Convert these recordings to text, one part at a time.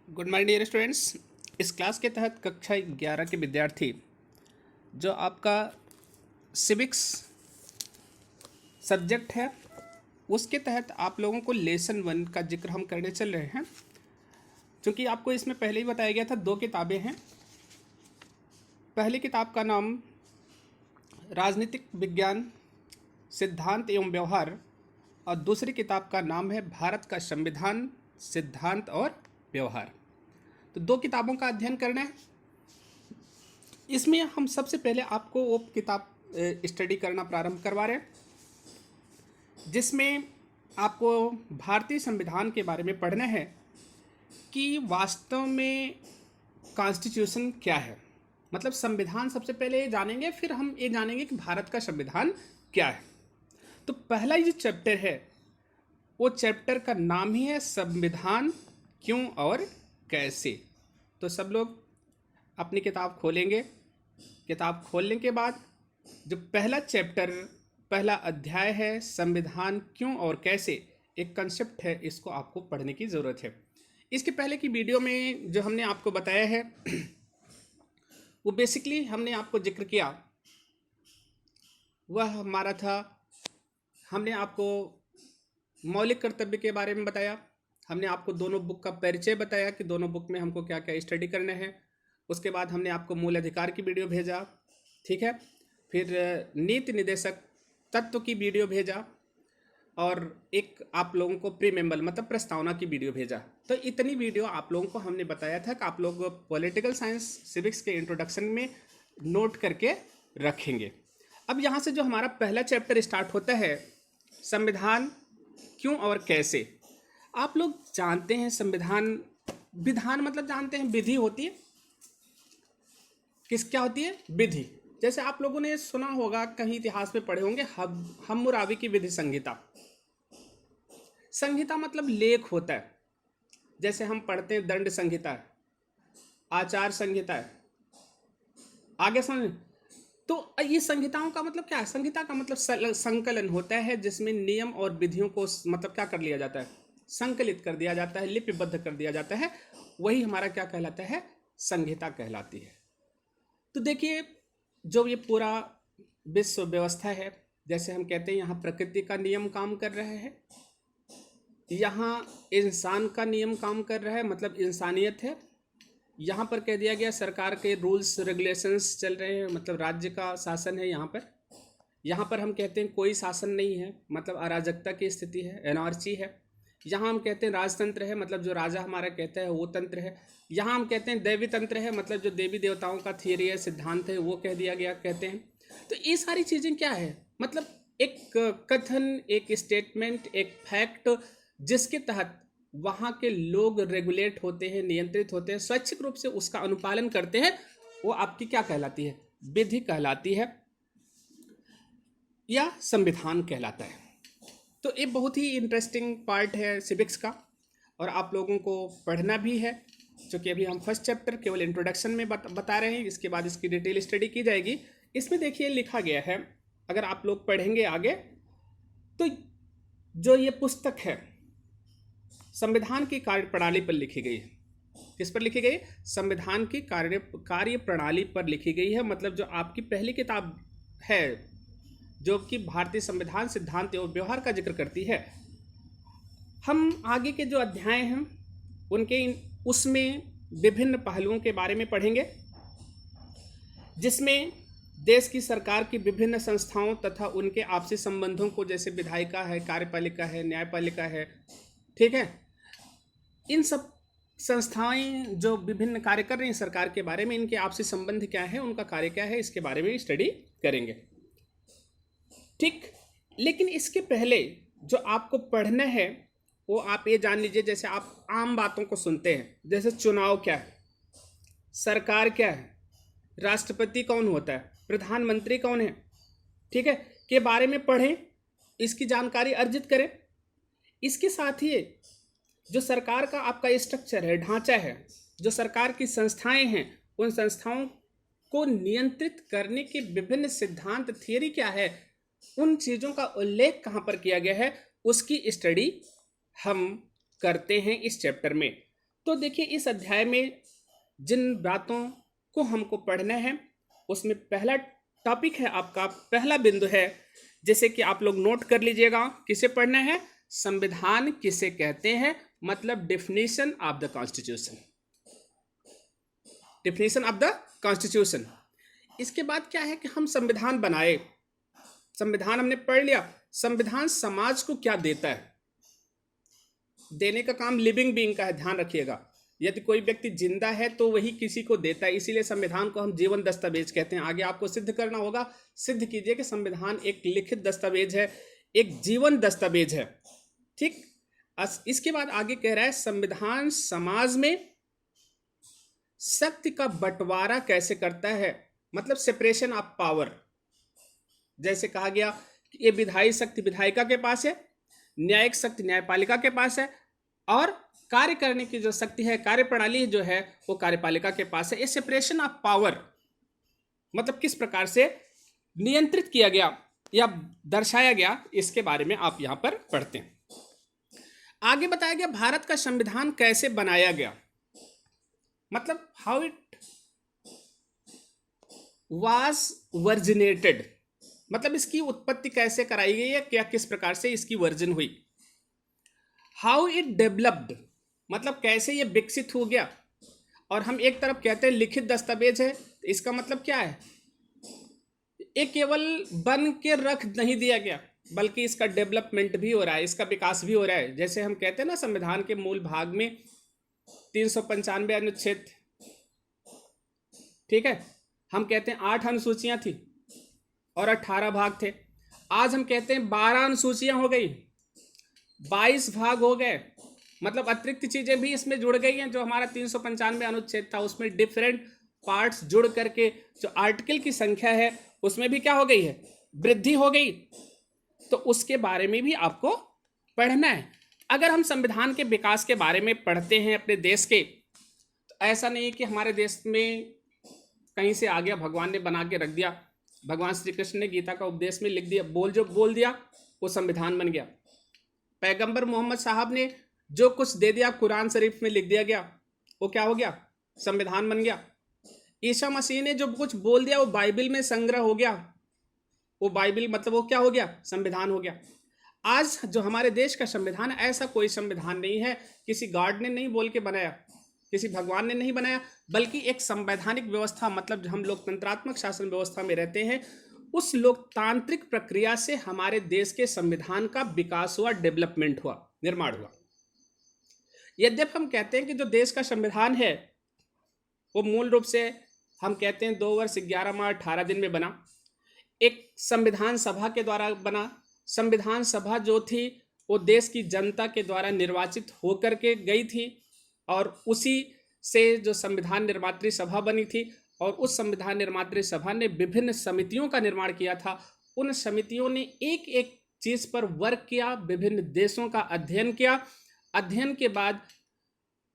Good morning dear students. इस class के तहत कक्षा 11 के विद्यार्थी जो आपका सिविक्स सब्जेक्ट है उसके तहत आप लोगों को लेसन 1 का जिक्र हम करने चल रहे हैं। क्योंकि आपको इसमें पहले ही बताया गया था, 2 किताबें हैं। पहली किताब का नाम राजनीतिक विज्ञान सिद्धांत एवं व्यवहार और दूसरी किताब का नाम है भारत का संविधान सिद्धांत और व्यवहार। तो 2 किताबों का अध्ययन करना है। इसमें हम सबसे पहले आपको वो किताब स्टडी करना प्रारंभ करवा रहे हैं जिसमें आपको भारतीय संविधान के बारे में पढ़ना है कि वास्तव में कॉन्स्टिट्यूशन क्या है। मतलब संविधान सबसे पहले ये जानेंगे, फिर हम ये जानेंगे कि भारत का संविधान क्या है। तो पहला जो चैप्टर है वो चैप्टर का नाम ही है संविधान क्यों और कैसे। तो सब लोग अपनी किताब खोलेंगे। किताब खोलने के बाद जो पहला चैप्टर पहला अध्याय है संविधान क्यों और कैसे, एक कंसेप्ट है, इसको आपको पढ़ने की ज़रूरत है। इसके पहले की वीडियो में जो हमने आपको बताया है वो बेसिकली हमने आपको जिक्र किया, वह हमारा था, हमने आपको मौलिक कर्तव्य के बारे में बताया। हमने आपको दोनों बुक का परिचय बताया कि दोनों बुक में हमको क्या क्या स्टडी करना है। उसके बाद हमने आपको मूल अधिकार की वीडियो भेजा, ठीक है। फिर नीति निर्देशक तत्व की वीडियो भेजा और एक आप लोगों को प्रीमेम्बल मतलब प्रस्तावना की वीडियो भेजा। तो इतनी वीडियो आप लोगों को हमने बताया था कि आप लोग पॉलिटिकल साइंस सिविक्स के इंट्रोडक्शन में नोट करके रखेंगे। अब यहाँ से जो हमारा पहला चैप्टर स्टार्ट होता है संविधान क्यों और कैसे। आप लोग जानते हैं संविधान, विधान मतलब जानते हैं विधि होती है। क्या होती है? विधि। जैसे आप लोगों ने सुना होगा, कहीं इतिहास में पढ़े होंगे, हम्मुराबी की विधि संहिता। संहिता मतलब लेख होता है। जैसे हम पढ़ते हैं दंड संहिता है, आचार संहिता है, आगे समझ। तो ये संहिताओं का मतलब क्या है? संहिता का मतलब संकलन होता है जिसमें नियम और विधियों को मतलब क्या कर लिया जाता है, संकलित कर दिया जाता है, लिपिबद्ध कर दिया जाता है। वही हमारा क्या कहलाता है? संहिता कहलाती है। तो देखिए जो ये पूरा विश्व व्यवस्था है, जैसे हम कहते हैं यहाँ प्रकृति का नियम काम कर रहा है, यहाँ इंसान का नियम काम कर रहा है, मतलब इंसानियत है। यहाँ पर कह दिया गया सरकार के रूल्स रेगुलेशंस चल रहे हैं, मतलब राज्य का शासन है यहाँ पर। यहाँ पर हम कहते हैं कोई शासन नहीं है, मतलब अराजकता की स्थिति है, एनार्ची है। यहाँ हम कहते हैं राजतंत्र है, मतलब जो राजा हमारा कहता है वो तंत्र है। यहाँ हम कहते हैं दैवी तंत्र है, मतलब जो देवी देवताओं का थियरी है, सिद्धांत है, वो कह दिया गया कहते हैं। तो ये सारी चीज़ें क्या है? मतलब एक कथन, एक स्टेटमेंट, एक फैक्ट जिसके तहत वहाँ के लोग रेगुलेट होते हैं, नियंत्रित होते हैं, स्वैच्छिक रूप से उसका अनुपालन करते हैं, वो आपकी क्या कहलाती है? विधि कहलाती है या संविधान कहलाता है। तो ये बहुत ही इंटरेस्टिंग पार्ट है सिविक्स का और आप लोगों को पढ़ना भी है। क्योंकि अभी हम फर्स्ट चैप्टर केवल इंट्रोडक्शन में बता रहे हैं, इसके बाद इसकी डिटेल स्टडी की जाएगी। इसमें देखिए लिखा गया है, अगर आप लोग पढ़ेंगे आगे तो जो ये पुस्तक है संविधान की कार्य प्रणाली पर लिखी गई है। किस पर लिखी गई? संविधान की कार्य प्रणाली पर लिखी गई है। मतलब जो आपकी पहली किताब है जो कि भारतीय संविधान सिद्धांत एवं व्यवहार का जिक्र करती है, हम आगे के जो अध्याय हैं उनके उसमें विभिन्न पहलुओं के बारे में पढ़ेंगे, जिसमें देश की सरकार की विभिन्न संस्थाओं तथा उनके आपसी संबंधों को, जैसे विधायिका है, कार्यपालिका है, न्यायपालिका है, ठीक है, इन सब संस्थाएं जो विभिन्न कार्य कर रही हैं सरकार के बारे में, इनके आपसी संबंध क्या है, उनका कार्य क्या है, इसके बारे में स्टडी करेंगे, ठीक। लेकिन इसके पहले जो आपको पढ़ना है वो आप ये जान लीजिए, जैसे आप आम बातों को सुनते हैं, जैसे चुनाव क्या है, सरकार क्या है, राष्ट्रपति कौन होता है, प्रधानमंत्री कौन है, ठीक है, के बारे में पढ़ें, इसकी जानकारी अर्जित करें। इसके साथ ही जो सरकार का आपका स्ट्रक्चर है, ढांचा है, जो सरकार की संस्थाएं हैं, उन संस्थाओं को नियंत्रित करने के विभिन्न सिद्धांत, थियरी क्या है, उन चीज़ों का उल्लेख कहाँ पर किया गया है, उसकी स्टडी हम करते हैं इस चैप्टर में। तो देखिए इस अध्याय में जिन बातों को हमको पढ़ना है उसमें पहला टॉपिक है, आपका पहला बिंदु है, जैसे कि आप लोग नोट कर लीजिएगा, किसे पढ़ना है, संविधान किसे कहते हैं, मतलब definition of the constitution, definition of the constitution. इसके बाद क्या है कि हम संविधान बनाए, संविधान हमने पढ़ लिया, संविधान समाज को क्या देता है, देने का काम लिविंग बीइंग का है, ध्यान रखिएगा। यदि कोई व्यक्ति जिंदा है तो वही किसी को देता है, इसीलिए संविधान को हम जीवन दस्तावेज कहते हैं। आगे आपको सिद्ध करना होगा, सिद्ध कीजिए कि संविधान एक लिखित दस्तावेज है, एक जीवन दस्तावेज है, ठीक। इसके बाद आगे कह रहा है संविधान समाज में शक्ति का बंटवारा कैसे करता है, मतलब सेपरेशन ऑफ पावर। जैसे कहा गया कि ये विधायी शक्ति विधायिका के पास है, न्यायिक शक्ति न्यायपालिका के पास है, और कार्य करने की जो शक्ति है, कार्य प्रणाली जो है, वो कार्यपालिका के पास है। ये सेपरेशन ऑफ पावर मतलब किस प्रकार से नियंत्रित किया गया या दर्शाया गया, इसके बारे में आप यहां पर पढ़ते हैं। आगे बताया गया भारत का संविधान कैसे बनाया गया, मतलब हाउ इट वाज वर्जिनेटेड, मतलब इसकी उत्पत्ति कैसे कराई गई है, क्या किस प्रकार से इसकी वर्जन हुई। हाउ इट डेवलप्ड, मतलब कैसे ये विकसित हो गया। और हम एक तरफ कहते हैं लिखित दस्तावेज है, तो इसका मतलब क्या है, ये केवल बन के रख नहीं दिया गया, बल्कि इसका डेवलपमेंट भी हो रहा है, इसका विकास भी हो रहा है। जैसे हम कहते हैं ना, संविधान के मूल भाग में 395 अनुच्छेद, ठीक है, हम कहते हैं 8 अनुसूचियां थी और 18 भाग थे। आज हम कहते हैं 12 अनुसूचियां हो गई, 22 भाग हो गए, मतलब अतिरिक्त चीजें भी इसमें जुड़ गई हैं। जो हमारा 395 अनुच्छेद था उसमें डिफरेंट पार्ट्स जुड़ करके जो आर्टिकल की संख्या है उसमें भी क्या हो गई है, वृद्धि हो गई। तो उसके बारे में भी आपको पढ़ना है। अगर हम संविधान के विकास के बारे में पढ़ते हैं अपने देश के, तो ऐसा नहीं कि हमारे देश में कहीं से आ गया, भगवान ने बना के रख दिया, भगवान श्री कृष्ण ने गीता का उपदेश में लिख दिया, बोल दिया वो संविधान बन गया। पैगंबर मोहम्मद साहब ने जो कुछ दे दिया कुरान शरीफ में लिख दिया गया, वो क्या हो गया, संविधान बन गया। ईसा मसीह ने जो कुछ बोल दिया वो बाइबल में संग्रह हो गया, वो बाइबल मतलब वो क्या हो गया, संविधान हो गया। आज जो हमारे देश का संविधान है, ऐसा कोई संविधान नहीं है, किसी गॉड ने नहीं बोल के बनाया, किसी भगवान ने नहीं बनाया, बल्कि एक संवैधानिक व्यवस्था, मतलब हम लोकतंत्रात्मक शासन व्यवस्था में रहते हैं, उस लोकतांत्रिक प्रक्रिया से हमारे देश के संविधान का विकास हुआ, डेवलपमेंट हुआ, निर्माण हुआ। यद्यपि हम कहते हैं कि जो देश का संविधान है वो मूल रूप से हम कहते हैं 2 वर्ष 11 माह 18 दिन में बना, एक संविधान सभा के द्वारा बना। संविधान सभा जो थी वो देश की जनता के द्वारा निर्वाचित होकर के गई थी, और उसी से जो संविधान निर्मात्री सभा बनी थी, और उस संविधान निर्मात्री सभा ने विभिन्न समितियों का निर्माण किया था। उन समितियों ने एक एक चीज पर वर्क किया, विभिन्न देशों का अध्ययन किया, अध्ययन के बाद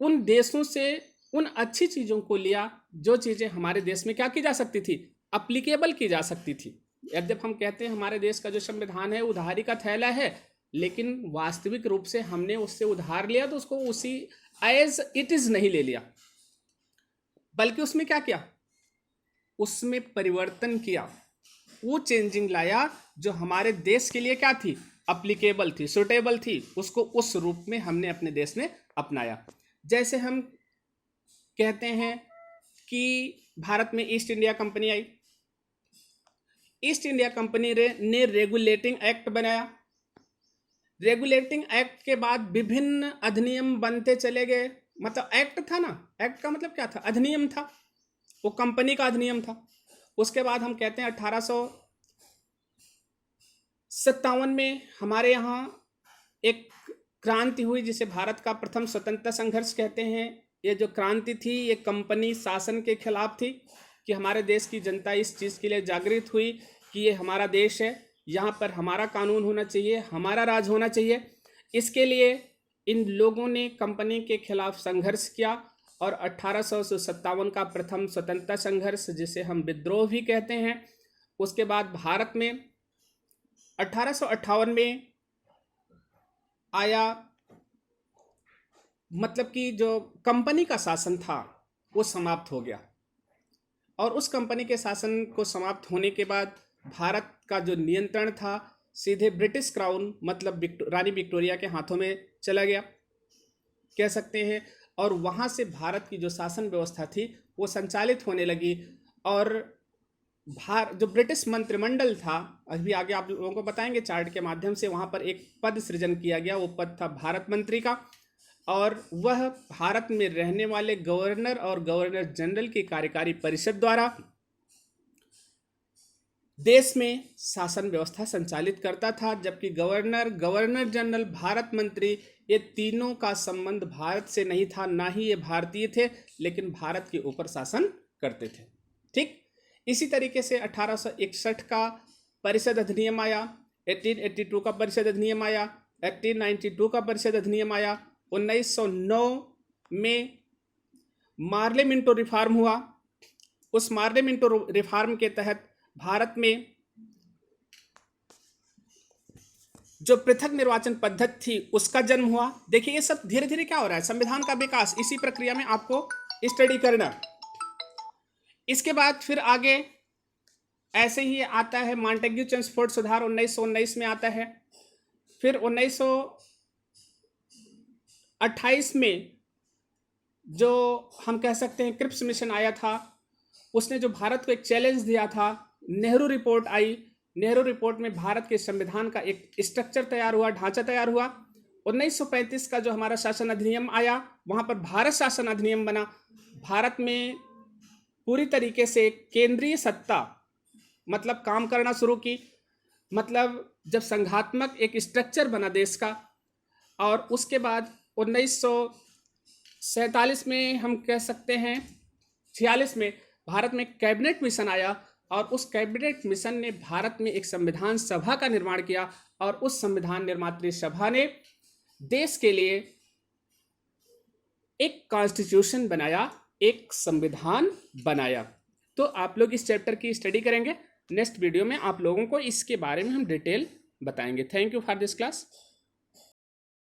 उन देशों से उन अच्छी चीजों को लिया जो चीजें हमारे देश में क्या की जा सकती थी, अप्लीकेबल की जा सकती थी। यद्यपि हम कहते हैं हमारे देश का जो संविधान है उधारी का थैला है, लेकिन वास्तविक रूप से हमने उससे उधार लिया तो उसको उसी एज इट इज नहीं ले लिया, बल्कि उसमें क्या किया, उसमें परिवर्तन किया, वो चेंजिंग लाया जो हमारे देश के लिए क्या थी, अप्लीकेबल थी, सुटेबल थी, उसको उस रूप में हमने अपने देश में अपनाया। जैसे हम कहते हैं कि भारत में ईस्ट इंडिया कंपनी आई, ईस्ट इंडिया कंपनी ने रेगुलेटिंग एक्ट बनाया। रेगुलेटिंग एक्ट के बाद विभिन्न अधिनियम बनते चले गए, मतलब एक्ट था ना, एक्ट का मतलब क्या था, अधिनियम था, वो कंपनी का अधिनियम था। उसके बाद हम कहते हैं 1857 में हमारे यहाँ एक क्रांति हुई जिसे भारत का प्रथम स्वतंत्रता संघर्ष कहते हैं। ये जो क्रांति थी ये कंपनी शासन के खिलाफ थी, कि हमारे देश की जनता इस चीज़ के लिए जागृत हुई कि ये हमारा देश है, यहाँ पर हमारा कानून होना चाहिए, हमारा राज होना चाहिए। इसके लिए इन लोगों ने कंपनी के खिलाफ संघर्ष किया, और 1857 का प्रथम स्वतंत्रता संघर्ष जिसे हम विद्रोह भी कहते हैं। उसके बाद भारत में 1858 में आया मतलब कि जो कंपनी का शासन था वो समाप्त हो गया, और उस कंपनी के शासन को समाप्त होने के बाद भारत का जो नियंत्रण था सीधे ब्रिटिश क्राउन मतलब रानी विक्टोरिया के हाथों में चला गया कह सकते हैं। और वहाँ से भारत की जो शासन व्यवस्था थी वो संचालित होने लगी, और जो ब्रिटिश मंत्रिमंडल था, अभी आगे आप लोगों को बताएंगे चार्ट के माध्यम से, वहाँ पर एक पद सृजन किया गया, वो पद था भारत मंत्री का, और वह भारत में रहने वाले गवर्नर और गवर्नर जनरल की कार्यकारी परिषद द्वारा देश में शासन व्यवस्था संचालित करता था। जबकि गवर्नर, गवर्नर जनरल, भारत मंत्री, ये तीनों का संबंध भारत से नहीं था, ना ही ये भारतीय थे, लेकिन भारत के ऊपर शासन करते थे। ठीक इसी तरीके से 1861 का परिषद अधिनियम आया, 1882 का परिषद अधिनियम आया, 1892 का परिषद अधिनियम आया, 1909 में मार्ले मिंटो रिफॉर्म हुआ। उस मार्ले मिंटो रिफॉर्म के तहत भारत में जो पृथक निर्वाचन पद्धति थी उसका जन्म हुआ। देखिए ये सब धीरे धीरे क्या हो रहा है, संविधान का विकास, इसी प्रक्रिया में आपको स्टडी करना। इसके बाद फिर आगे ऐसे ही आता है मॉन्टेग्यू चेम्सफोर्ड सुधार 1919 में आता है। फिर 1928 में जो हम कह सकते हैं क्रिप्स मिशन आया था, उसने जो भारत को एक चैलेंज दिया था, नेहरू रिपोर्ट आई। नेहरू रिपोर्ट में भारत के संविधान का एक स्ट्रक्चर तैयार हुआ, ढांचा तैयार हुआ। 1935 का जो हमारा शासन अधिनियम आया, वहाँ पर भारत शासन अधिनियम बना। भारत में पूरी तरीके से केंद्रीय सत्ता मतलब काम करना शुरू की, मतलब जब संघात्मक एक स्ट्रक्चर बना देश का। और उसके बाद 1947 में हम कह सकते हैं 46 में भारत में कैबिनेट मिशन आया, और उस कैबिनेट मिशन ने भारत में एक संविधान सभा का निर्माण किया, और उस संविधान निर्मात्री सभा ने देश के लिए एक कॉन्स्टिट्यूशन बनाया, एक संविधान बनाया। तो आप लोग इस चैप्टर की स्टडी करेंगे। नेक्स्ट वीडियो में आप लोगों को इसके बारे में हम डिटेल बताएंगे। Thank you for this class.